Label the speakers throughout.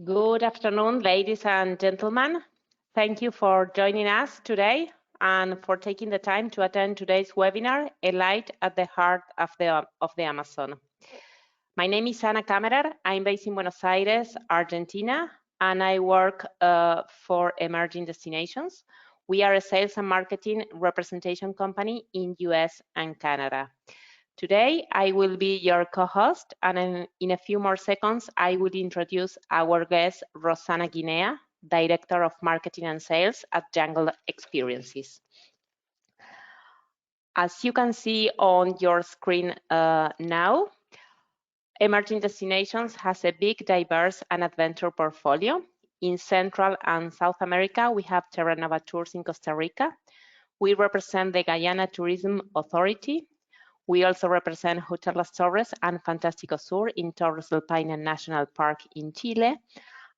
Speaker 1: Good afternoon, ladies and gentlemen. Thank you for joining us today and for taking the time to attend today's webinar, A Light at the Heart of the Amazon. My name is Ana Kammerer. I'm based in Buenos Aires, Argentina, and I work for Emerging Destinations. We are a sales and marketing representation company in US and Canada. Today, I will be your co-host, and in a few more seconds, I will introduce our guest, Rosana Guinea, Director of Marketing and Sales at Jungle Experiences. As you can see on your screen now, Emerging Destinations has a big, diverse, and adventure portfolio. In Central and South America, we have Terra Nova Tours in Costa Rica. We represent the Guyana Tourism Authority. We also represent Hotel Las Torres and Fantástico Sur in Torres del Paine National Park in Chile.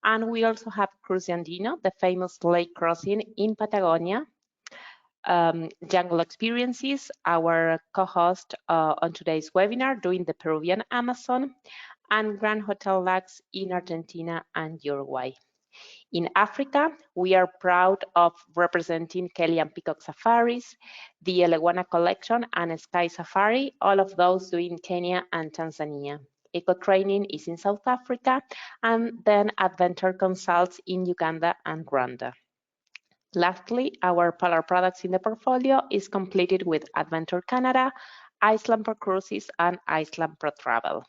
Speaker 1: And we also have Cruce Andino, the famous lake crossing in Patagonia. Jungle Experiences, our co-host on today's webinar, doing the Peruvian Amazon, and Grand Hotel Lux in Argentina and Uruguay. In Africa, we are proud of representing Kelly and Peacock Safaris, the Eleguana Collection and Sky Safari, all of those doing Kenya and Tanzania. Eco Training is in South Africa, and then Adventure Consults in Uganda and Rwanda. Lastly, our Polar products in the portfolio is completed with Adventure Canada, Iceland Pro Cruises, and Iceland Pro Travel.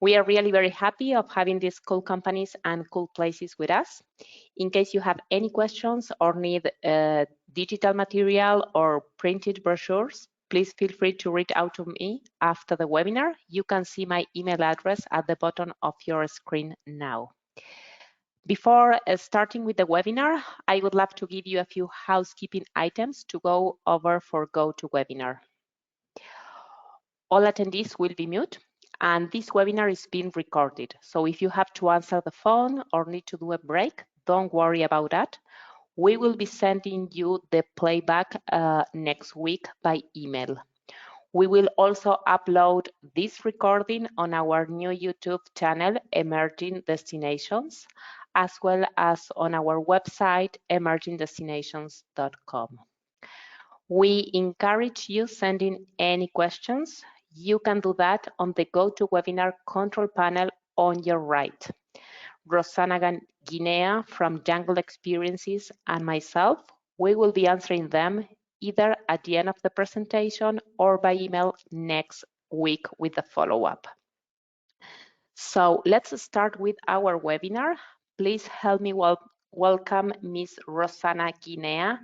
Speaker 1: We are really very happy of having these cool companies and cool places with us. In case you have any questions or need digital material or printed brochures, please feel free to reach out to me after the webinar. You can see my email address at the bottom of your screen now. Before starting with the webinar, I would love to give you a few housekeeping items to go over for GoToWebinar. All attendees will be mute, and this webinar is being recorded. So if you have to answer the phone or need to do a break, don't worry about that. We will be sending you the playback next week by email. We will also upload this recording on our new YouTube channel, Emerging Destinations, as well as on our website, emergingdestinations.com. We encourage you sending any questions. You can do that on the GoToWebinar control panel on your right. Rosana Guinea from Jungle Experiences and myself, we will be answering them either at the end of the presentation or by email next week with the follow-up. So let's start with our webinar. Please help me welcome Ms. Rosana Guinea,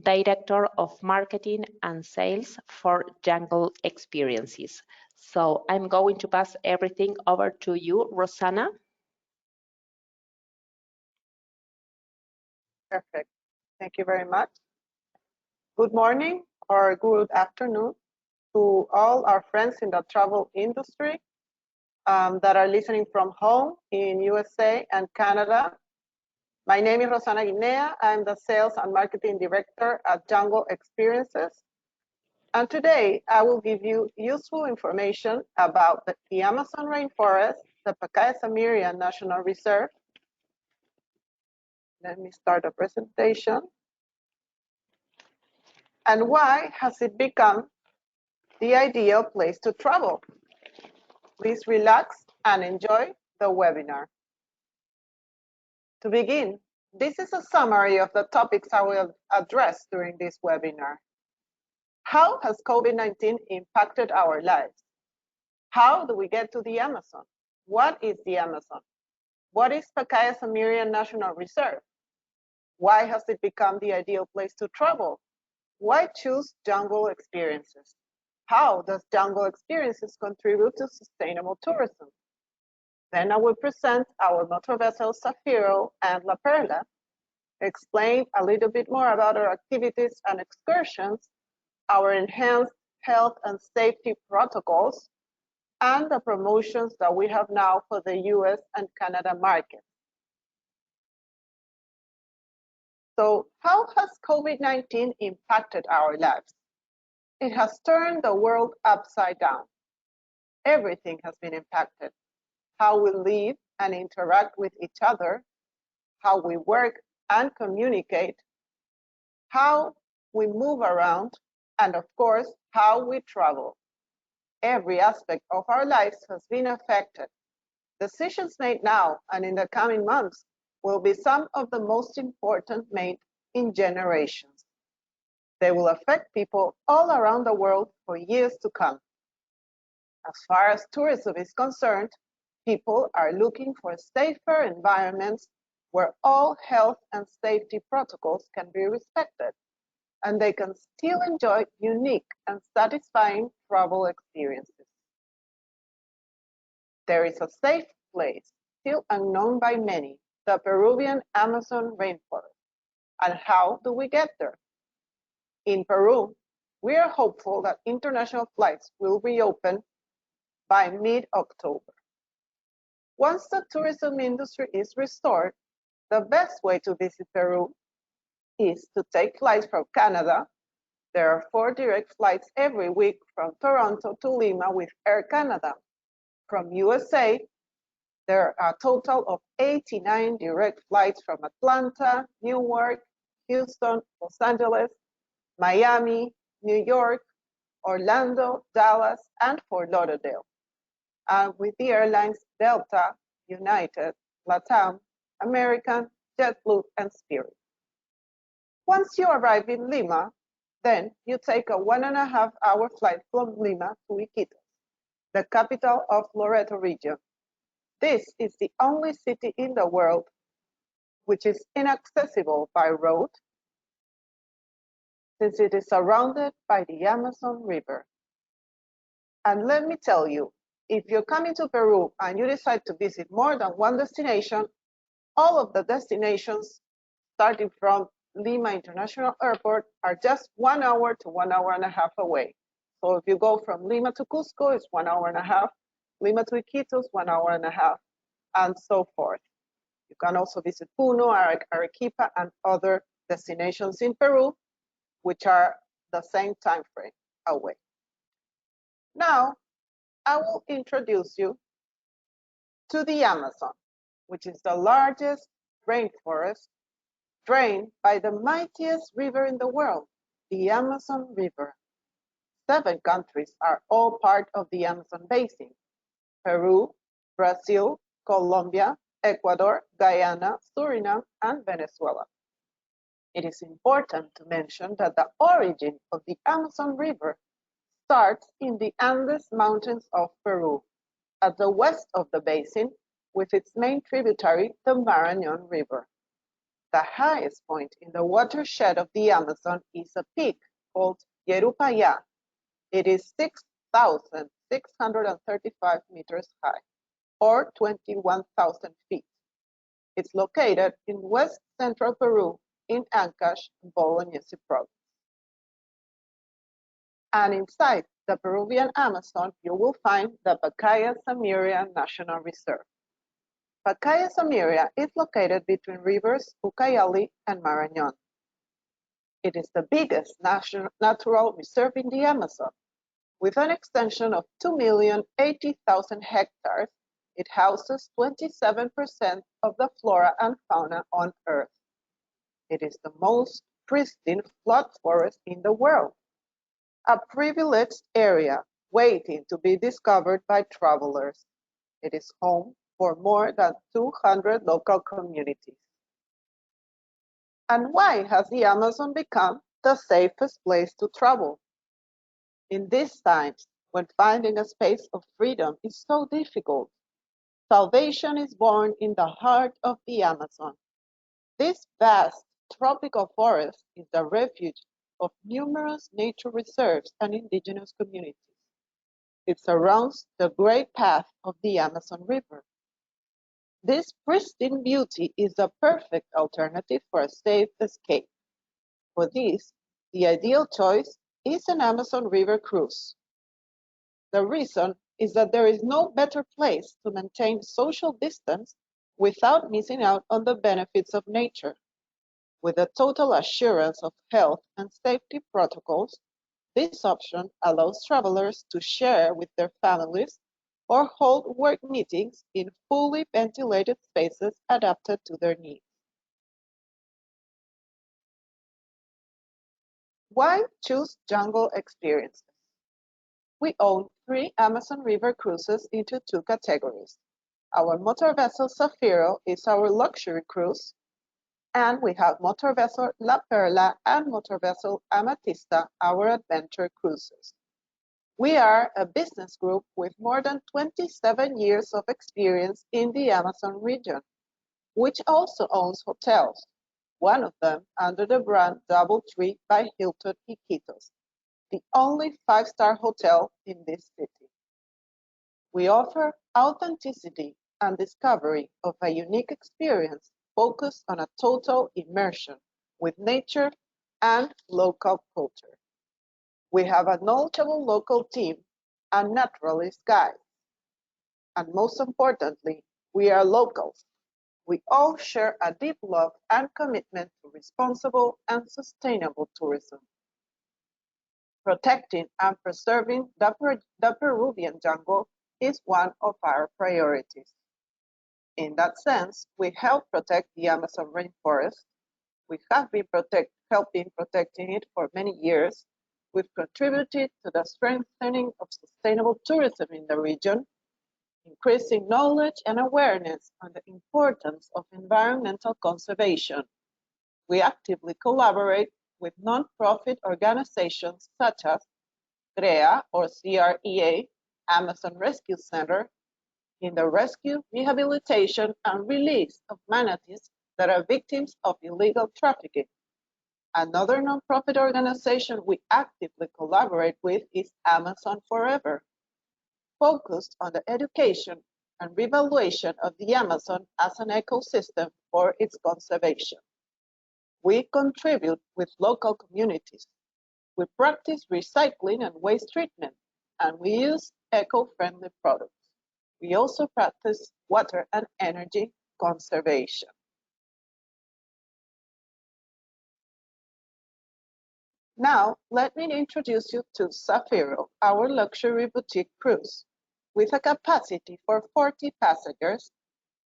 Speaker 1: Director of Marketing and Sales for Jungle Experiences. So I'm going to pass everything over to you, Rosana.
Speaker 2: Perfect. Thank you very much. Good morning or good afternoon to all our friends in the travel industry that are listening from home in USA and Canada. My name is Rosana Guinea. I'm the Sales and Marketing Director at Jungle Experiences. And today I will give you useful information about the Amazon rainforest, the Pacaya Samiria National Reserve. Let me start the presentation. And why has it become the ideal place to travel? Please relax and enjoy the webinar. To begin, this is a summary of the topics I will address during this webinar. How has COVID-19 impacted our lives? How do we get to the Amazon? What is the Amazon? What is Pacaya Samiria National Reserve? Why has it become the ideal place to travel? Why choose Jungle Experiences? How does Jungle Experiences contribute to sustainable tourism? Then I will present our motor vessels Zafiro and La Perla, explain a little bit more about our activities and excursions, our enhanced health and safety protocols, and the promotions that we have now for the US and Canada market. So how has COVID-19 impacted our lives? It has turned the world upside down. Everything has been impacted. How we live and interact with each other, how we work and communicate, how we move around, and of course, how we travel. Every aspect of our lives has been affected. Decisions made now and in the coming months will be some of the most important made in generations. They will affect people all around the world for years to come. As far as tourism is concerned, people are looking for safer environments where all health and safety protocols can be respected, and they can still enjoy unique and satisfying travel experiences. There is a safe place, still unknown by many, the Peruvian Amazon rainforest. And how do we get there? In Peru, we are hopeful that international flights will reopen by mid-October. Once the tourism industry is restored, the best way to visit Peru is to take flights from Canada. There are 4 direct flights every week from Toronto to Lima with Air Canada. From USA, there are a total of 89 direct flights from Atlanta, Newark, Houston, Los Angeles, Miami, New York, Orlando, Dallas, and Fort Lauderdale. And with the airlines Delta, United, LATAM, American, JetBlue, and Spirit. Once you arrive in Lima, then you take a 1.5-hour flight from Lima to Iquitos, the capital of Loreto region. This is the only city in the world which is inaccessible by road, since it is surrounded by the Amazon River. And let me tell you, if you're coming to Peru and you decide to visit more than one destination, all of the destinations starting from Lima International Airport are just 1 hour to 1.5 hours away. So if you go from Lima to Cusco, it's 1.5 hours, Lima to Iquitos, 1.5 hours, and so forth. You can also visit Puno, Arequipa, and other destinations in Peru, which are the same time frame away. Now, I will introduce you to the Amazon, which is the largest rainforest drained by the mightiest river in the world, the Amazon River. 7 countries are all part of the Amazon basin: Peru, Brazil, Colombia, Ecuador, Guyana, Suriname, and Venezuela. It is important to mention that the origin of the Amazon River starts in the Andes Mountains of Peru, at the west of the basin, with its main tributary, the Marañón River. The highest point in the watershed of the Amazon is a peak called Yerupayá. It is 6,635 meters high, or 21,000 feet. It's located in west central Peru in Ancash, Bolognesi province. And inside the Peruvian Amazon, you will find the Pacaya-Samiria National Reserve. Pacaya-Samiria is located between rivers Ucayali and Marañón. It is the biggest natural reserve in the Amazon. With an extension of 2,080,000 hectares, it houses 27% of the flora and fauna on Earth. It is the most pristine flood forest in the world, a privileged area waiting to be discovered by travelers. It is home for more than 200 local communities. And why has the Amazon become the safest place to travel? In these times, when finding a space of freedom is so difficult, salvation is born in the heart of the Amazon. This vast tropical forest is the refuge of numerous nature reserves and indigenous communities. It surrounds the great path of the Amazon River. This pristine beauty is the perfect alternative for a safe escape. For this, the ideal choice is an Amazon River cruise. The reason is that there is no better place to maintain social distance without missing out on the benefits of nature. With a total assurance of health and safety protocols, this option allows travelers to share with their families or hold work meetings in fully ventilated spaces adapted to their needs. Why choose jungle experiences? We own 3 Amazon River cruises into 2 categories. Our motor vessel Zafiro is our luxury cruise, and we have motor vessel La Perla and motor vessel Amatista, our adventure cruises. We are a business group with more than 27 years of experience in the Amazon region, which also owns hotels, one of them under the brand DoubleTree by Hilton Iquitos, the only 5-star hotel in this city. We offer authenticity and discovery of a unique experience focused on a total immersion with nature and local culture. We have a knowledgeable local team and naturalist guides. And most importantly, we are locals. We all share a deep love and commitment to responsible and sustainable tourism. Protecting and preserving the Peruvian jungle is one of our priorities. In that sense, we help protect the Amazon rainforest. We have been helping protecting it for many years. We've contributed to the strengthening of sustainable tourism in the region, increasing knowledge and awareness on the importance of environmental conservation. We actively collaborate with non-profit organizations such as CREA or CREA, Amazon Rescue Center, in the rescue, rehabilitation, and release of manatees that are victims of illegal trafficking. Another nonprofit organization we actively collaborate with is Amazon Forever, focused on the education and revaluation of the Amazon as an ecosystem for its conservation. We contribute with local communities. We practice recycling and waste treatment, and we use eco-friendly products. We also practice water and energy conservation. Now, let me introduce you to Zafiro, our luxury boutique cruise. With a capacity for 40 passengers,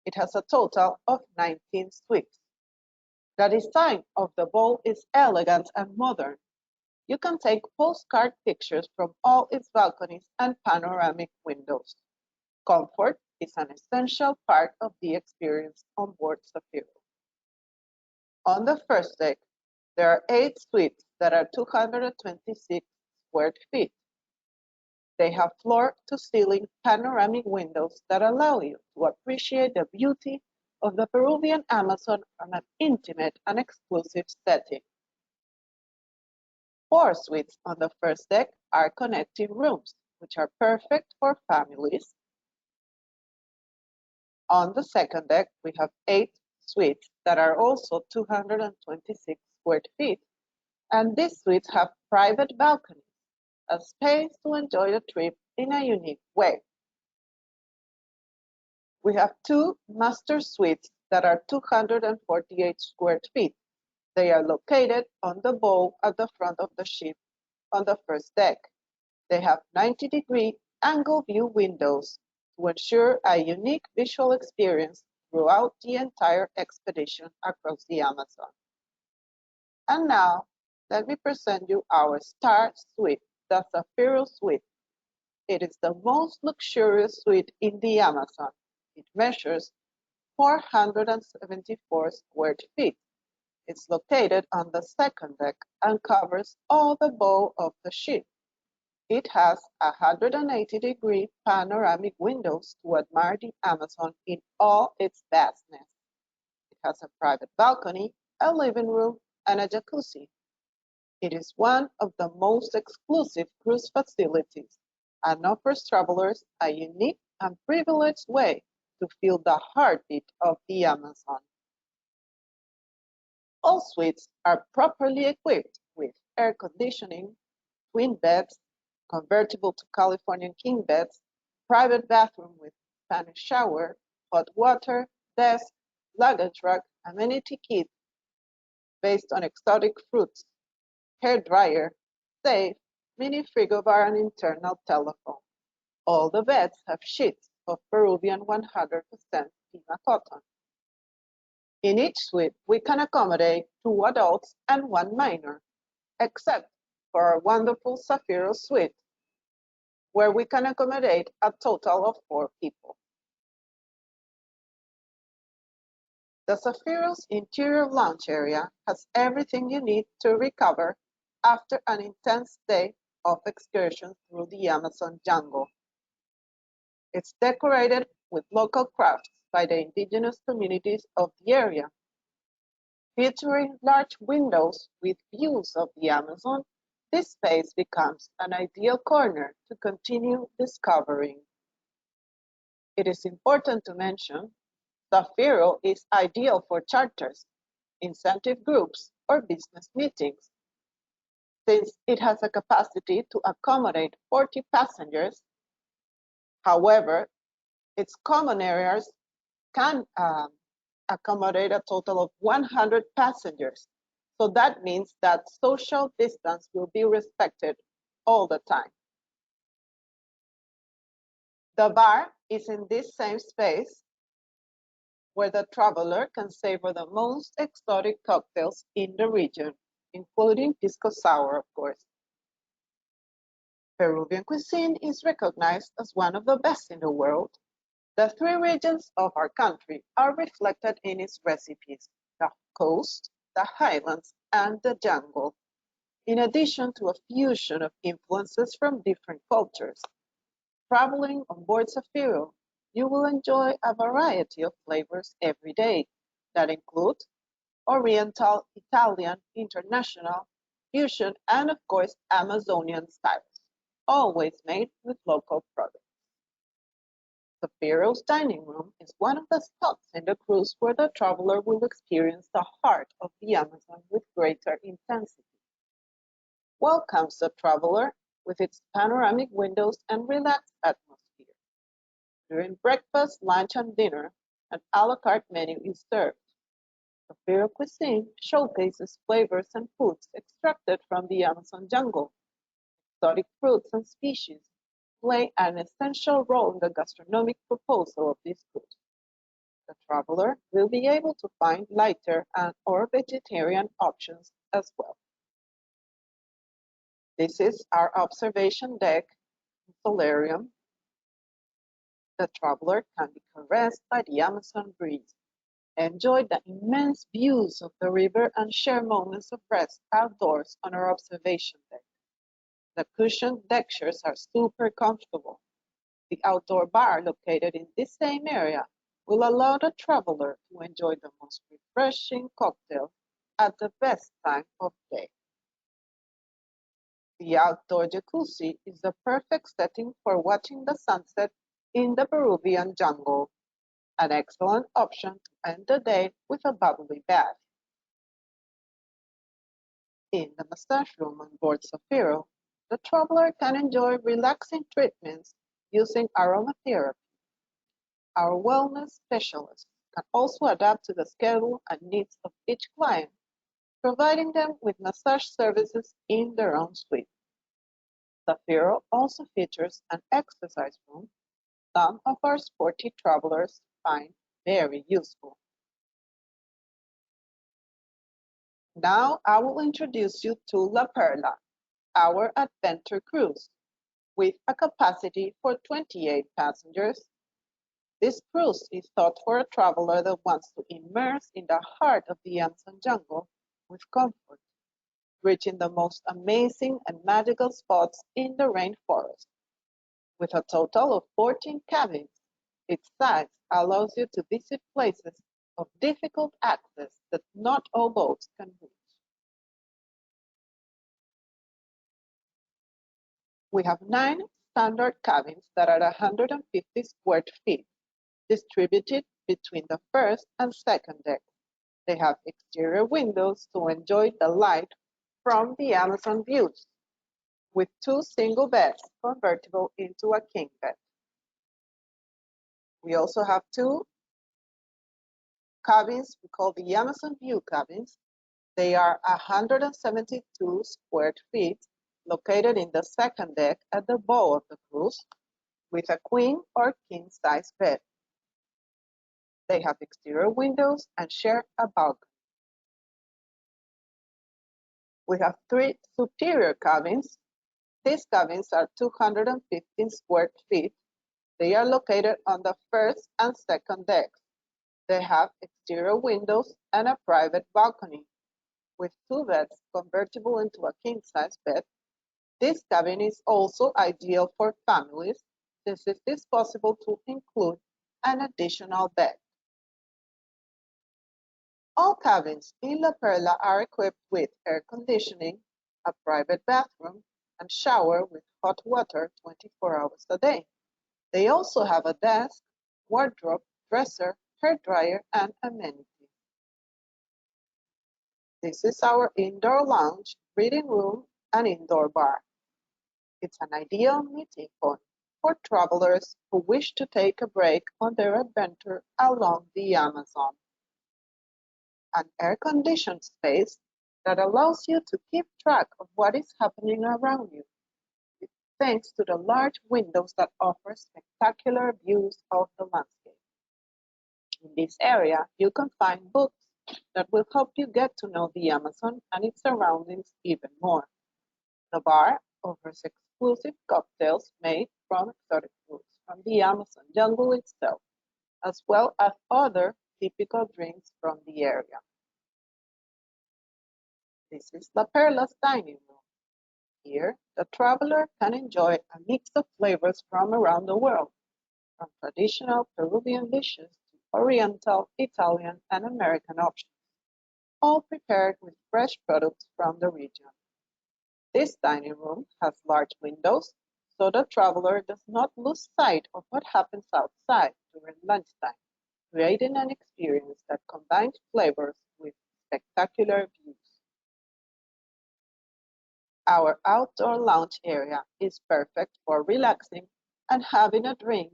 Speaker 2: it has a total of 19 suites. The design of the boat is elegant and modern. You can take postcard pictures from all its balconies and panoramic windows. Comfort is an essential part of the experience on board Zafiro. On the first deck, there are 8 suites that are 226 square feet. They have floor-to-ceiling panoramic windows that allow you to appreciate the beauty of the Peruvian Amazon from an intimate and exclusive setting. 4 suites on the first deck are connecting rooms, which are perfect for families. On the second deck, we have 8 suites that are also 226 square feet, and these suites have private balconies, a space to enjoy the trip in a unique way. We have 2 master suites that are 248 square feet. They are located on the bow at the front of the ship on the first deck. They have 90-degree angle view windows to ensure a unique visual experience throughout the entire expedition across the Amazon. And now, let me present you our star suite, the Zafiro Suite. It is the most luxurious suite in the Amazon. It measures 474 square feet. It's located on the second deck and covers all the bow of the ship. It has 180-degree panoramic windows to admire the Amazon in all its vastness. It has a private balcony, a living room, and a jacuzzi. It is one of the most exclusive cruise facilities and offers travelers a unique and privileged way to feel the heartbeat of the Amazon. All suites are properly equipped with air conditioning, twin beds, convertible to Californian king beds, private bathroom with Spanish shower, hot water, desk, luggage rack, amenity kit based on exotic fruits, hair dryer, safe, mini frigobar, and internal telephone. All the beds have sheets of Peruvian 100% Pima cotton. In each suite, we can accommodate 2 adults and 1 minor, except for our wonderful Zafiro suite, where we can accommodate a total of 4 people. The Zafiro's interior lounge area has everything you need to recover after an intense day of excursions through the Amazon jungle. It's decorated with local crafts by the indigenous communities of the area. Featuring large windows with views of the Amazon, this space becomes an ideal corner to continue discovering. It is important to mention Zafiro is ideal for charters, incentive groups, or business meetings. Since it has a capacity to accommodate 40 passengers, however, its common areas can accommodate a total of 100 passengers. So that means that social distance will be respected all the time. The bar is in this same space where the traveler can savor the most exotic cocktails in the region, including pisco sour, of course. Peruvian cuisine is recognized as one of the best in the world. The 3 regions of our country are reflected in its recipes: the coast, the highlands, and the jungle, in addition to a fusion of influences from different cultures. Traveling on board Zafiro, you will enjoy a variety of flavors every day that include Oriental, Italian, international, fusion, and of course Amazonian styles, always made with local products. Zafiro's dining room is one of the stops in the cruise where the traveler will experience the heart of the Amazon with greater intensity. Welcomes the traveler with its panoramic windows and relaxed atmosphere. During breakfast, lunch, and dinner, an a la carte menu is served. Zafiro cuisine showcases flavors and foods extracted from the Amazon jungle. Exotic fruits and species play an essential role in the gastronomic proposal of this cruise. The traveler will be able to find lighter and or vegetarian options as well. This is our observation deck solarium. The traveler can be caressed by the Amazon breeze, enjoy the immense views of the river, and share moments of rest outdoors on our observation deck. The cushioned deck chairs are super comfortable. The outdoor bar located in this same area will allow the traveler to enjoy the most refreshing cocktail at the best time of day. The outdoor jacuzzi is the perfect setting for watching the sunset in the Peruvian jungle, an excellent option to end the day with a bubbly bath. In the massage room on board Zafiro, the traveler can enjoy relaxing treatments using aromatherapy. Our wellness specialists can also adapt to the schedule and needs of each client, providing them with massage services in their own suite. Zafiro also features an exercise room some of our sporty travelers find very useful. Now I will introduce you to La Perla, our adventure cruise. With a capacity for 28 passengers, this cruise is thought for a traveler that wants to immerse in the heart of the Amazon jungle with comfort, reaching the most amazing and magical spots in the rainforest. With a total of 14 cabins, its size allows you to visit places of difficult access that not all boats can reach. We have 9 standard cabins that are 150 square feet, distributed between the first and second deck. They have exterior windows to enjoy the light from the Amazon views, with 2 single beds convertible into a king bed. We also have 2 cabins we call the Amazon View cabins. They are 172 square feet, located in the second deck at the bow of the cruise. with a queen or king size bed. They have exterior windows and share a balcony. We have 3 superior cabins. These cabins are 215 square feet. They are located on the first and second decks. They have exterior windows and a private balcony. With 2 beds convertible into a king-size bed, this cabin is also ideal for families since it is possible to include an additional bed. All cabins in La Perla are equipped with air conditioning, a private bathroom, and shower with hot water 24 hours a day. They also have a desk, wardrobe, dresser, hairdryer, and amenities. This is our indoor lounge, reading room, and indoor bar. It's an ideal meeting point for travelers who wish to take a break on their adventure along the Amazon. An air-conditioned space that allows you to keep track of what is happening around you, thanks to the large windows that offer spectacular views of the landscape. In this area, you can find books that will help you get to know the Amazon and its surroundings even more. The bar offers exclusive cocktails made from exotic fruits from the Amazon jungle itself, as well as other typical drinks from the area. This is La Perla's dining room. Here, the traveler can enjoy a mix of flavors from around the world, from traditional Peruvian dishes to Oriental, Italian, and American options, all prepared with fresh products from the region. This dining room has large windows, so the traveler does not lose sight of what happens outside during lunchtime, creating an experience that combines flavors with spectacular views. Our outdoor lounge area is perfect for relaxing and having a drink,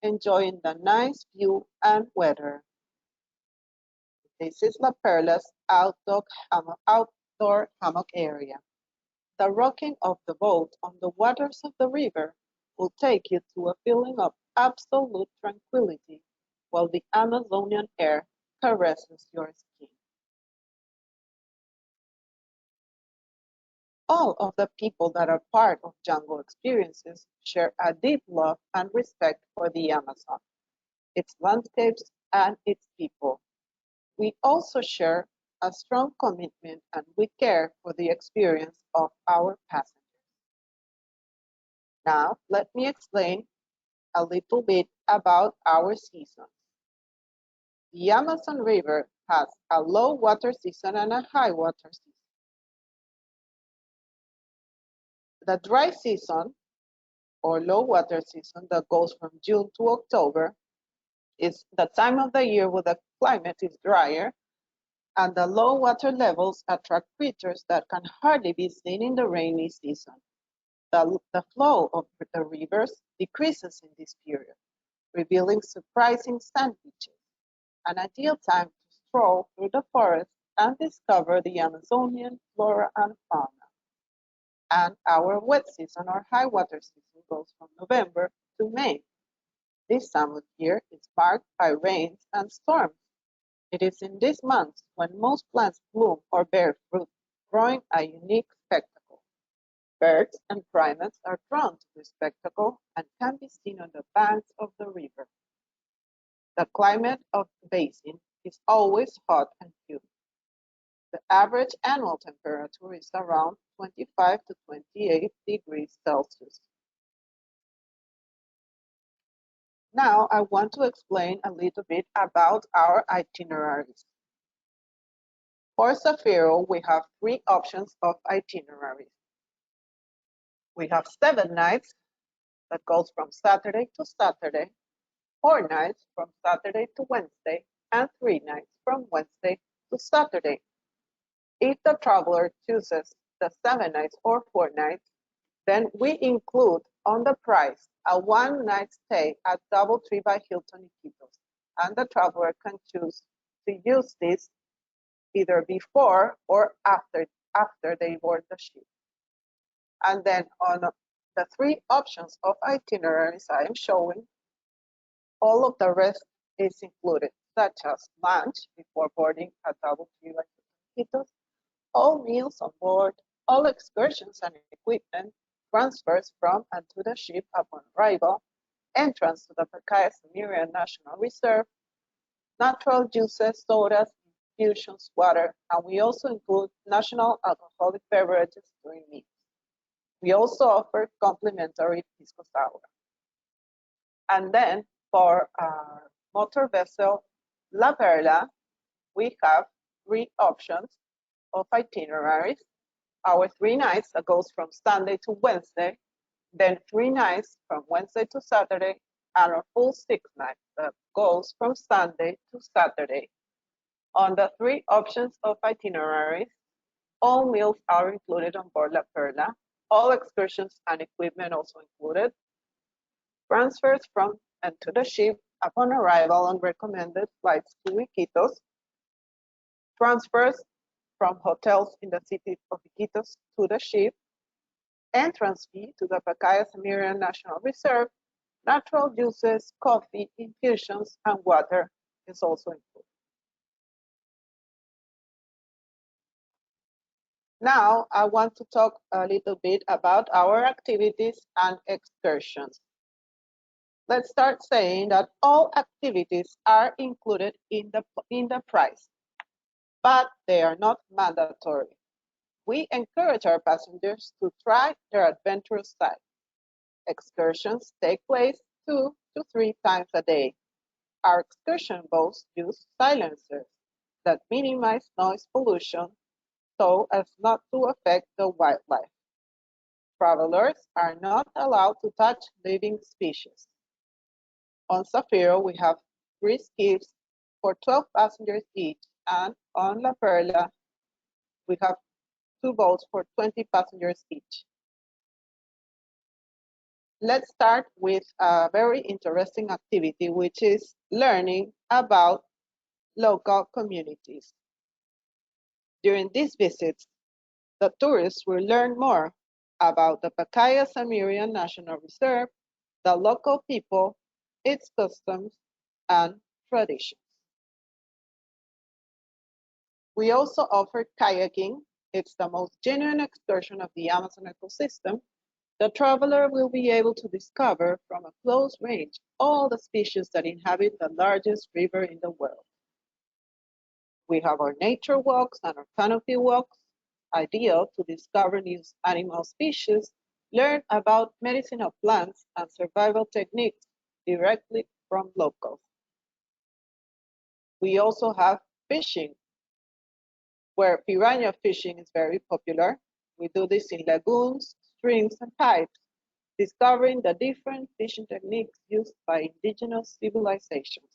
Speaker 2: enjoying the nice view and weather. This is La Perla's outdoor hammock area. The rocking of the boat on the waters of the river will take you to a feeling of absolute tranquility while the Amazonian air caresses your skin. All of the people that are part of Jungle Experiences share a deep love and respect for the Amazon, its landscapes, and its people. We also share a strong commitment and we care for the experience of our passengers. Now, let me explain a little bit about our seasons. The Amazon River has a low water season and a high water season. The dry season, or low water season that goes from June to October, is the time of the year where the climate is drier and the low water levels attract creatures that can hardly be seen in the rainy season. The flow of the rivers decreases in this period, revealing surprising sand beaches, an ideal time to stroll through the forest and discover the Amazonian flora and fauna. And our wet season or high water season goes from November to May. This time of year is marked by rains and storms. It is in these months when most plants bloom or bear fruit, drawing a unique spectacle. Birds and primates are drawn to this spectacle and can be seen on the banks of the river. The climate of the basin is always hot and humid. The average annual temperature is around 25 to 28 degrees Celsius. Now I want to explain a little bit about our itineraries. For Zafiro, we have 3 options of itineraries. We have 7 nights that goes from Saturday to Saturday, 4 nights from Saturday to Wednesday, and 3 nights from Wednesday to Saturday. If the traveler chooses the 7 nights or 4 nights, then we include on the price a 1-night stay at DoubleTree by Hilton Iquitos, and the traveler can choose to use this either before or after they board the ship. And then on the three options of itineraries I am showing, all of the rest is included, such as lunch before boarding at Double Tree by Iquitos, all meals on board, all excursions and equipment, transfers from and to the ship upon arrival, entrance to the Pacaya Samiria National Reserve, natural juices, sodas, infusions, water, and we also include national alcoholic beverages during meals. We also offer complimentary pisco sour. And then for our motor vessel La Perla, we have three options of itineraries. Our 3 nights that goes from Sunday to Wednesday, then 3 nights from Wednesday to Saturday, and our full 6 nights that goes from Sunday to Saturday. On the 3 options of itineraries, all meals are included on board La Perla, all excursions and equipment also included, transfers from and to the ship upon arrival on recommended flights to Iquitos, transfers from hotels in the city of Iquitos to the ship, entrance fee to the Pacaya Samiria National Reserve, natural juices, coffee, infusions, and water is also included. Now, I want to talk a little bit about our activities and excursions. Let's start saying that all activities are included in the price, but they are not mandatory. We encourage our passengers to try their adventurous side. Excursions take place 2 to 3 times a day. Our excursion boats use silencers that minimize noise pollution so as not to affect the wildlife. Travelers are not allowed to touch living species. On Zafiro, we have 3 skiffs for 12 passengers each, and on La Perla, we have 2 boats for 20 passengers each. Let's start with a very interesting activity, which is learning about local communities. During these visits, the tourists will learn more about the Pacaya Samiria National Reserve, the local people, its customs, and traditions. We also offer kayaking. It's the most genuine excursion of the Amazon ecosystem. The traveler will be able to discover from a close range all the species that inhabit the largest river in the world. We have our nature walks and our canopy walks, ideal to discover new animal species, learn about medicinal plants and survival techniques directly from locals. We also have fishing, where piranha fishing is very popular. We do this in lagoons, streams, and pipes, discovering the different fishing techniques used by indigenous civilizations.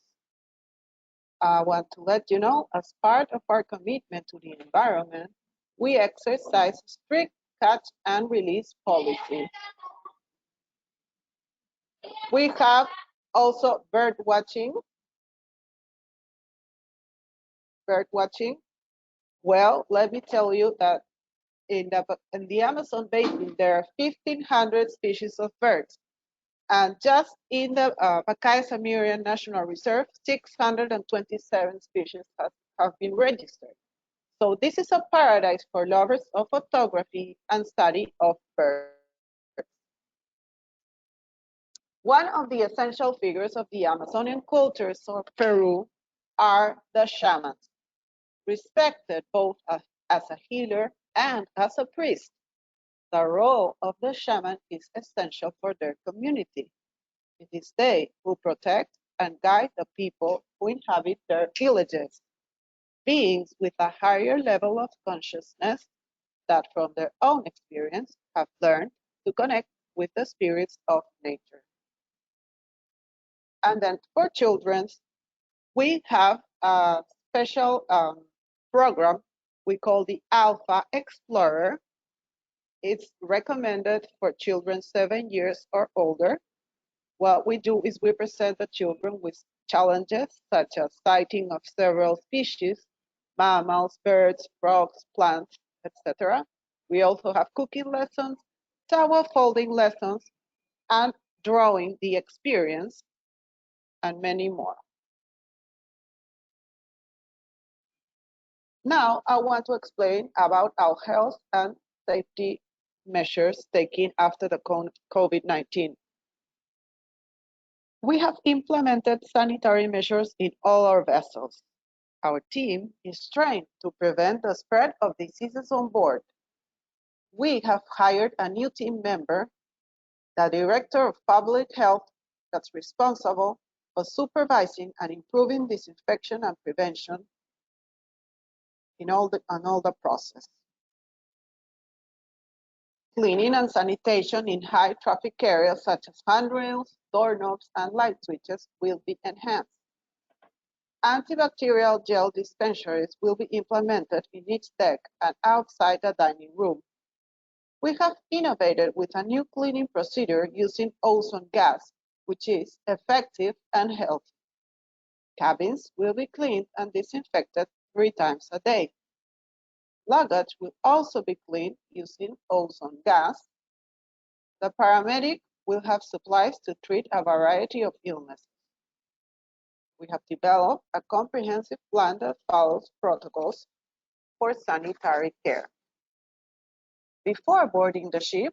Speaker 2: I want to let you know, as part of our commitment to the environment, we exercise strict catch and release policy. We have also bird watching. Well, let me tell you that in the Amazon basin, there are 1,500 species of birds. And just in the Pacaya Samiria National Reserve, 627 species have been registered. So this is a paradise for lovers of photography and study of birds. One of the essential figures of the Amazonian cultures of Peru are the shamans, respected both as a healer and as a priest. The role of the shaman is essential for their community. It is they who protect and guide the people who inhabit their villages, beings with a higher level of consciousness that from their own experience have learned to connect with the spirits of nature. And then for children, we have a special program we call the Alpha Explorer. It's recommended for children 7 years or older. What we do is we present the children with challenges such as sighting of several species, mammals, birds, frogs, plants, etc. We also have cooking lessons, towel folding lessons, and drawing the experience, and many more. Now, I want to explain about our health and safety measures taken after the COVID-19. We have implemented sanitary measures in all our vessels. Our team is trained to prevent the spread of diseases on board. We have hired a new team member, the Director of Public Health, that's responsible for supervising and improving disinfection and prevention in all the process. Cleaning and sanitation in high traffic areas such as handrails, doorknobs, and light switches will be enhanced. Antibacterial gel dispensaries will be implemented in each deck and outside the dining room. We have innovated with a new cleaning procedure using ozone gas, which is effective and healthy. Cabins will be cleaned and disinfected 3 times a day. Luggage will also be cleaned using ozone gas. The paramedic will have supplies to treat a variety of illnesses. We have developed a comprehensive plan that follows protocols for sanitary care. Before boarding the ship,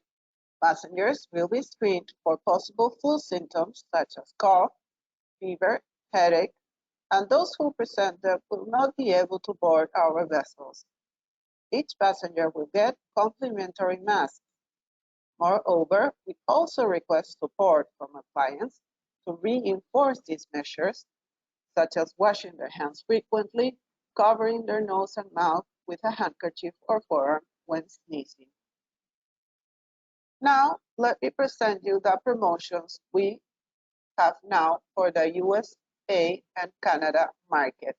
Speaker 2: passengers will be screened for possible flu symptoms such as cough, fever, headache, and those who present them will not be able to board our vessels. Each passenger will get complimentary masks. Moreover, we also request support from our clients to reinforce these measures, such as washing their hands frequently, covering their nose and mouth with a handkerchief or forearm when sneezing. Now, let me present you the promotions we have now for the USA and Canada market.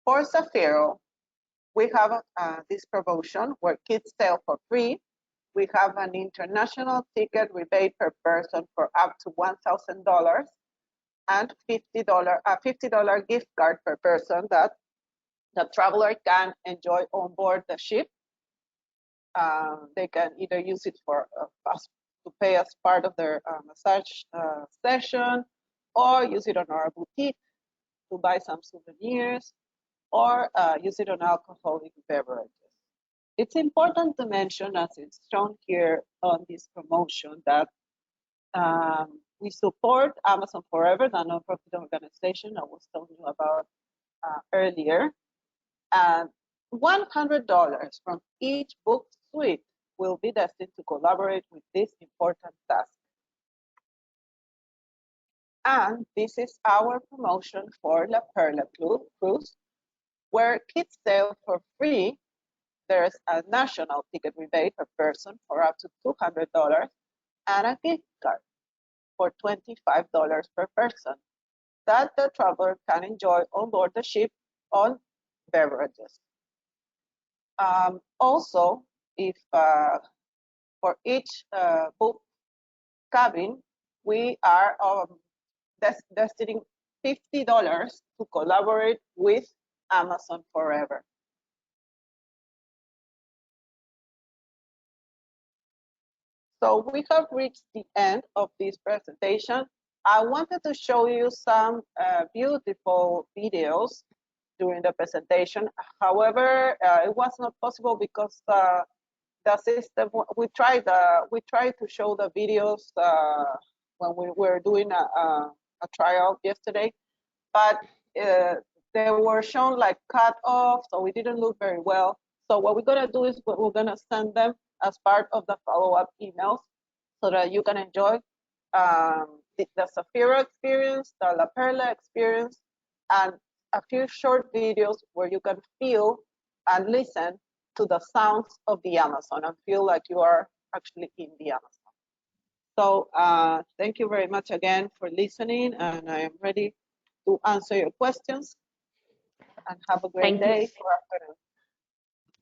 Speaker 2: For Zafiro, we have this promotion where kids sail for free. We have an international ticket rebate per person for up to $1,000 and a $50 gift card per person that the traveler can enjoy on board the ship. They can either use it for to pay as part of their massage session, or use it on our boutique to buy some souvenirs, or use it on alcoholic beverages. It's important to mention, as it's shown here on this promotion, that we support Amazon Forever, the nonprofit organization I was telling you about earlier. And $100 from each book suite will be destined to collaborate with this important task. And this is our promotion for La Perla Cruise, where kids sail for free. There's a national ticket rebate per person for up to $200 and a gift card for $25 per person that the traveler can enjoy on board the ship on beverages. Also, if for each book cabin, we are destining $50 to collaborate with Amazon Forever. So we have reached the end of this presentation. I wanted to show you some beautiful videos during the presentation. However, it was not possible because the system, we tried to show the videos when we were doing a trial yesterday, but they were shown like cut off, so we didn't look very well. So what we're gonna do is we're gonna send them as part of the follow-up emails so that you can enjoy the Zafiro experience, the La Perla experience, and a few short videos where you can feel and listen to the sounds of the Amazon and feel like you are actually in the Amazon. So thank you very much again for listening, and I am ready to answer your questions. And have a great day or afternoon.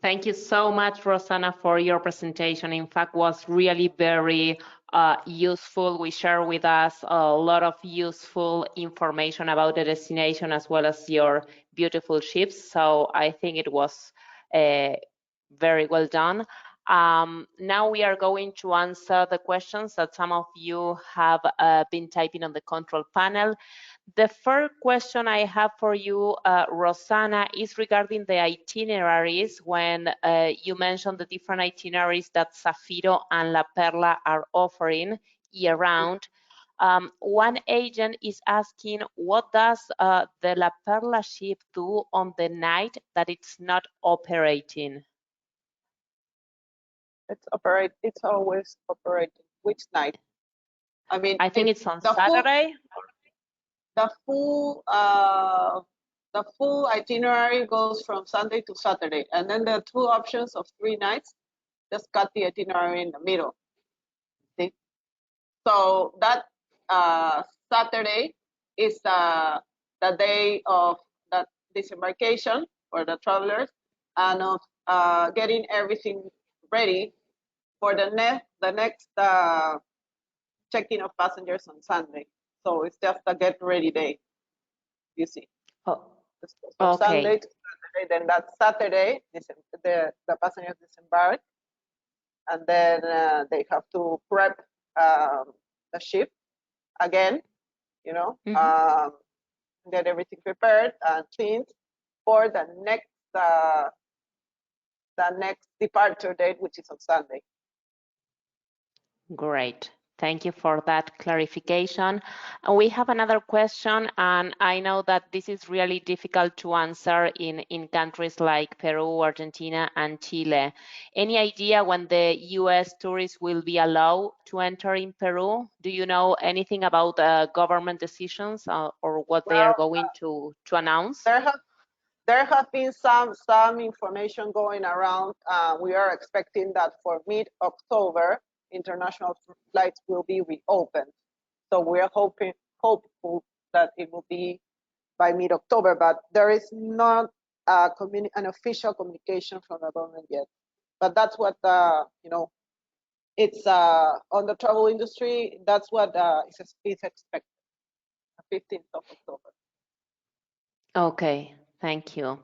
Speaker 1: Thank you so much, Rosanna, for your presentation. In fact, was really very useful. We share with us a lot of useful information about the destination as well as your beautiful ships. So I think it was very well done. Now we are going to answer the questions that some of you have been typing on the control panel. The first question I have for you, Rosanna, is regarding the itineraries. When you mentioned the different itineraries that Zafiro and La Perla are offering year-round, one agent is asking, what does the La Perla ship do on the night that it's not operating?
Speaker 2: It's always operating. Which night? I mean,
Speaker 1: I think it's on
Speaker 2: the
Speaker 1: Saturday.
Speaker 2: The full itinerary goes from Sunday to Saturday, and then the two options of 3 nights just cut the itinerary in the middle. See, so that Saturday is the day of that disembarkation for the travelers and of getting everything ready for the next check-in of passengers on Sunday. So it's just a get ready day, you see.
Speaker 1: Oh,
Speaker 2: from
Speaker 1: okay.
Speaker 2: Sunday to Saturday, then that Saturday, the passengers disembark, and then they have to prep the ship again, you know, get everything prepared and cleaned for the next departure date, which is on Sunday.
Speaker 1: Great. Thank you for that clarification. And we have another question, and I know that this is really difficult to answer in countries like Peru, Argentina, and Chile. Any idea when the US tourists will be allowed to enter in Peru? Do you know anything about government decisions or what they are going to announce?
Speaker 2: There have been some information going around. We are expecting that for mid-October, international flights will be reopened. So we are hopeful that it will be by mid-October, but there is not an official communication from the government yet. But that's what it's on the travel industry. That's what is expected, 15th of October.
Speaker 1: Okay. Thank you.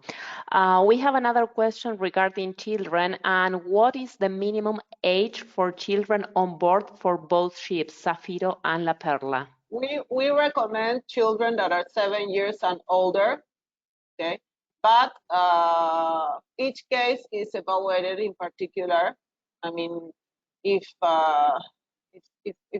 Speaker 1: We have another question regarding children, and what is the minimum age for children on board for both ships, Zafiro and La Perla?
Speaker 2: We recommend children that are 7 years and older, okay? But each case is evaluated in particular. I mean, if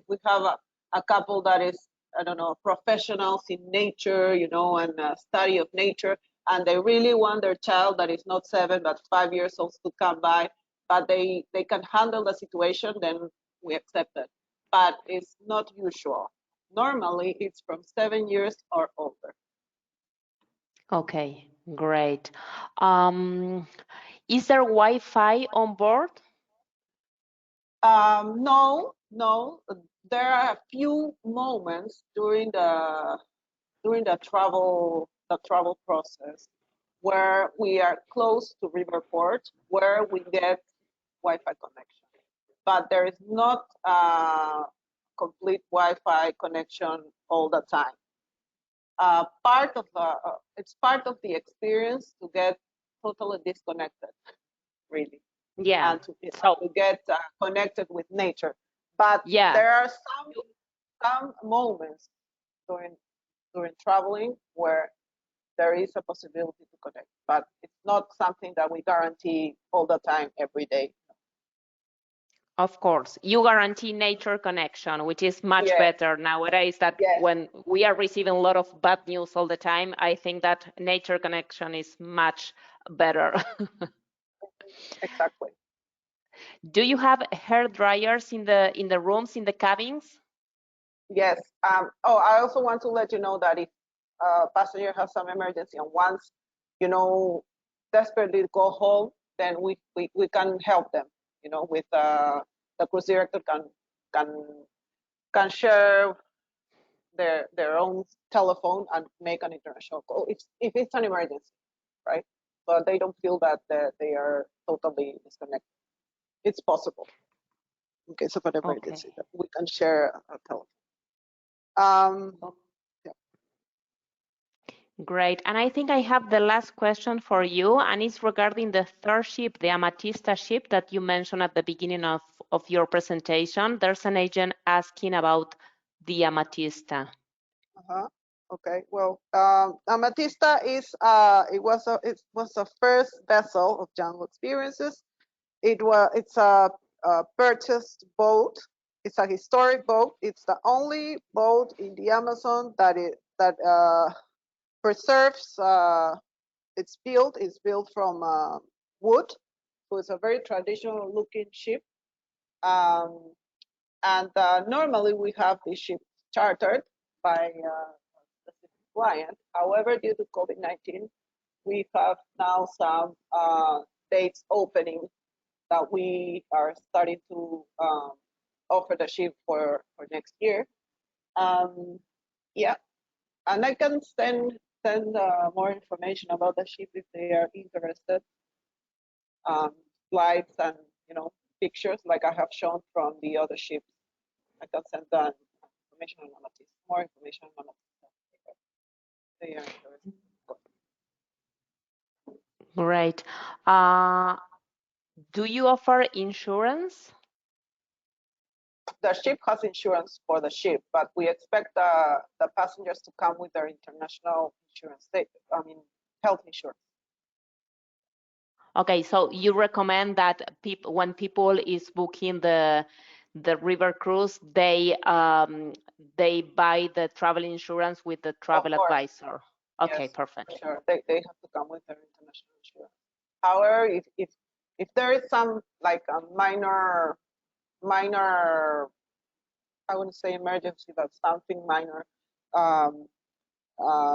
Speaker 2: we have a couple that is, I don't know, professionals in nature, you know, and study of nature, and they really want their child that is not 7 but 5 years old to come by, but they can handle the situation, then we accept it. But it's not usual. Normally, it's from 7 years or older.
Speaker 1: Okay, great. Is there Wi-Fi on board?
Speaker 2: No. There are a few moments during the travel process where we are close to Riverport, where we get Wi-Fi connection, but there is not complete Wi-Fi connection all the time. It's part of the experience to get totally disconnected, really.
Speaker 1: Yeah.
Speaker 2: And to get connected with nature. But
Speaker 1: yeah,
Speaker 2: there are some moments during traveling where there is a possibility to connect, but it's not something that we guarantee all the time, every day.
Speaker 1: Of course, you guarantee nature connection, which is much better nowadays. That when we are receiving a lot of bad news all the time, I think that nature connection is much better.
Speaker 2: Exactly.
Speaker 1: Do you have hair dryers in the rooms, in the cabins?
Speaker 2: Yes. I also want to let you know that if a passenger has some emergency and wants, desperately go home, then we can help them. With the cruise director can share their own telephone and make an international call if it's an emergency, right? so they don't feel that they are totally disconnected. It's possible. In case of an emergency, that we can share a telephone. Yeah.
Speaker 1: Great. And I think I have the last question for you, and it's regarding the third ship, the Amatista ship that you mentioned at the beginning of your presentation. There's an agent asking about the Amatista.
Speaker 2: Okay. Well, Amatista is it was the first vessel of Jungle Experiences. It's a purchased boat. It's a historic boat. It's the only boat in the Amazon that preserves its built. It's built from wood, so it's a very traditional looking ship. And normally we have this ship chartered by a specific client. However, due to COVID-19, we have now some dates opening that we are starting to offer the ship for next year. Yeah, and I can send more information about the ship if they are interested. Slides and pictures like I have shown from the other ships. I can send them information on Amatista, more information on Amatista. They are interested.
Speaker 1: Great. Do you offer insurance?
Speaker 2: The ship has insurance for the ship, but we expect the passengers to come with their international insurance, health insurance.
Speaker 1: Okay, so you recommend that when people is booking the river cruise, they buy the travel insurance with the travel advisor. Okay,
Speaker 2: yes,
Speaker 1: perfect.
Speaker 2: Sure, they have to come with their international insurance. However, if there is some like a minor, I wouldn't say emergency, but something minor,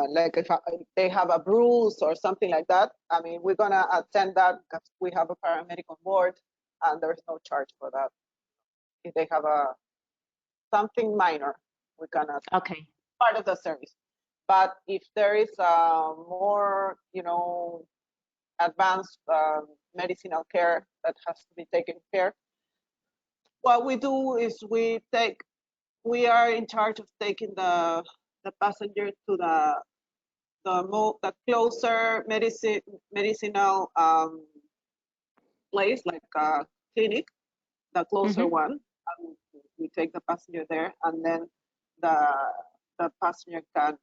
Speaker 2: like if they have a bruise or something like that, I mean, we're gonna attend that because we have a paramedic on board, and there's no charge for that. If they have something minor, we're gonna part of the service. But if there is more, advanced medicinal care that has to be taken care, what we do is we are in charge of taking the passenger to the closer medicinal place, like a clinic, the closer one. And we take the passenger there, and then the passenger can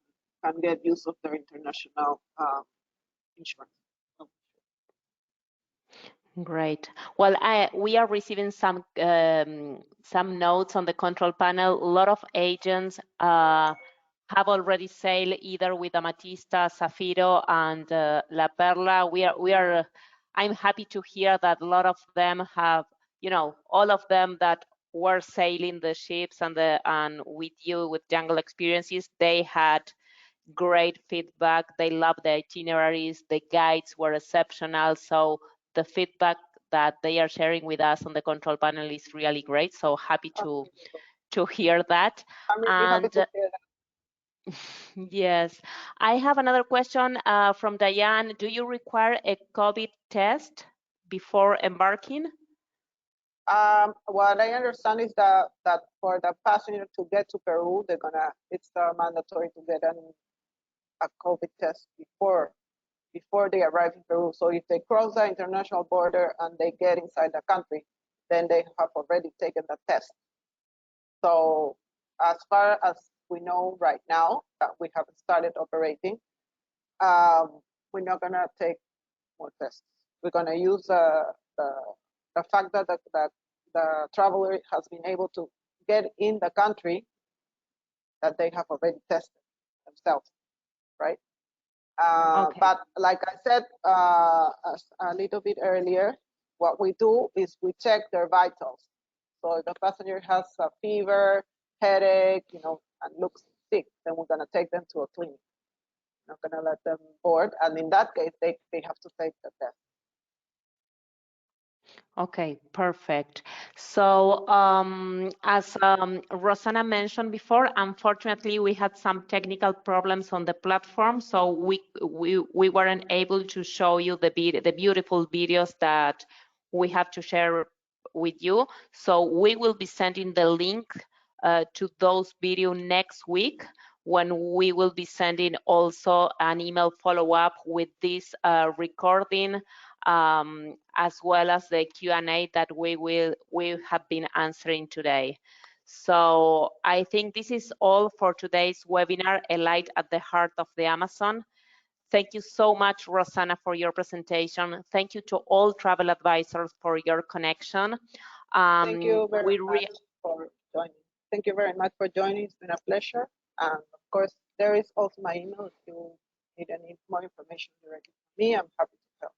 Speaker 2: get use of their international insurance.
Speaker 1: Great. Well, we are receiving some notes on the control panel. A lot of agents have already sailed either with Amatista, Zafiro, and La Perla. I'm happy to hear that a lot of them have, all of them that were sailing the ships and with you with Jungle Experiences, they had great feedback. They loved the itineraries. The guides were exceptional. So the feedback that they are sharing with us on the control panel is really great. So happy to hear that.
Speaker 2: I'm really happy to hear that.
Speaker 1: Yes, I have another question from Diane. Do you require a COVID test before embarking?
Speaker 2: What I understand is that for the passenger to get to Peru, it's mandatory to get a COVID test before they arrive in Peru. So if they cross the international border and they get inside the country, then they have already taken the test. So as far as we know right now that we haven't started operating, we're not gonna take more tests. We're gonna use the fact that the traveler has been able to get in the country that they have already tested themselves, right? But like I said a little bit earlier, what we do is we check their vitals. So if the passenger has a fever, headache, and looks sick, then we're gonna take them to a clinic. We're not gonna let them board, and in that case, they have to take the test.
Speaker 1: Okay, perfect. So as Rosanna mentioned before, unfortunately, we had some technical problems on the platform, so we weren't able to show you the beautiful videos that we have to share with you. So we will be sending the link to those videos next week, when we will be sending also an email follow-up with this recording, as well as the Q&A that we have been answering today. So I think this is all for today's webinar, A Light at the Heart of the Amazon. Thank you so much, Rosanna, for your presentation. Thank you to all travel advisors for your connection.
Speaker 2: Thank you very much for joining. Thank you very much for joining. It's been a pleasure. And of course, there is also my email if you need any more information directly from me. I'm happy to help.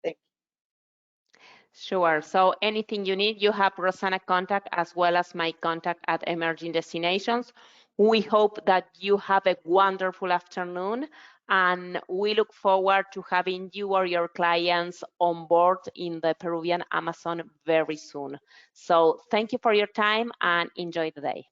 Speaker 2: Thank you.
Speaker 1: Sure. So anything you need, you have Rosanna contact as well as my contact at Emerging Destinations. We hope that you have a wonderful afternoon, and we look forward to having you or your clients on board in the Peruvian Amazon very soon. So thank you for your time and enjoy the day.